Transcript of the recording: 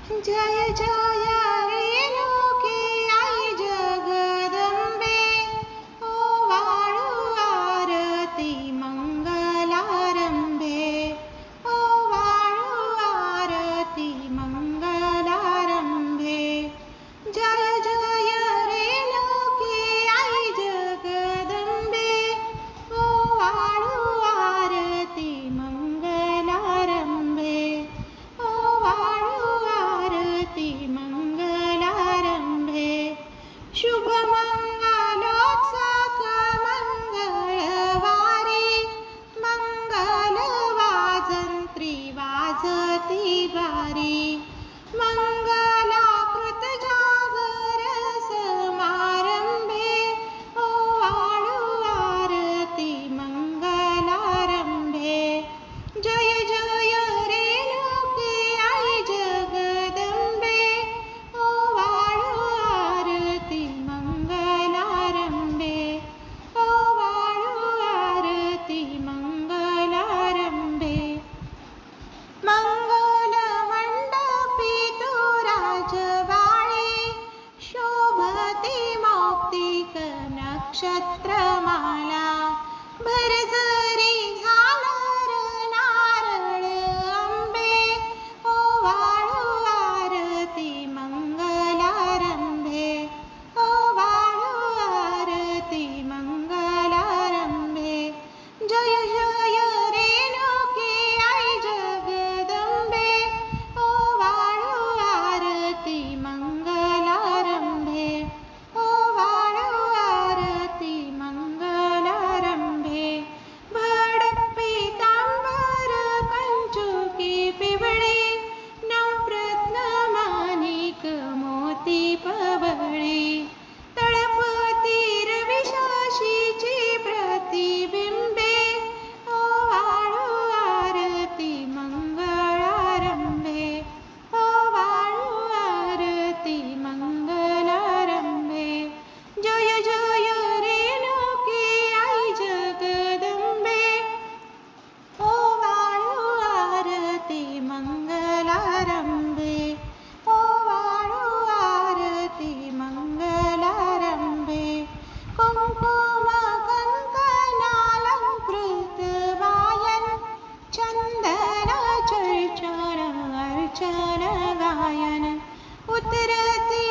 जय जय रेणुके आई जगदंबे, ओवाळू आरती मंगलारंभे, ओवाळू आरती मंगलारंभे. जय जय रेणुके आई जगदंबे, ओवाळू आरती मंगलारंभे, ओवाळू आरती मंगलारंभे. शुभमंगलोत्सुक मंगळवारी, मंगल वाजंत्री वाजती वारी, मंगलाकृत जागर समारंभे, ओवाळू आरती मंगलारंभे. जय जय रेणुके आई जगदंबे, ओवाळू आरती मंगलारंभे, ओवाळू आरती मंगलारंभे. मंगल मंडपी तू राजवाडी, शोभती मौक्तिक नक्षत्रमाला, भरजरी झालर नारळ आंबे, ओवाळू आरती मंगलारंभे, ओवाळू आरती मंगलारंभे. जय जय रेणुके आई जगदंबे, ओवाळू आरती मंगलारंभे, ओवाळू आरती मंगलारंभे. भड पीतांबर कंचुकी पिवळी, नवरत्न माणिक मोती पवळी, तळपती रवी शशीची प्रतिबिंबे, ओवाळू आरती मंगलारंभे, ओवाळू आरती मंगलारंभे. जय जय रेणुके आई जगदंबे, ओवाळू आरती मंगलारंभे, ओवाळू आरती मंगलारंभे. कुंकुम कंकणालंकृत वायन, चंदन चर्चन अर्चन गायन, उतरती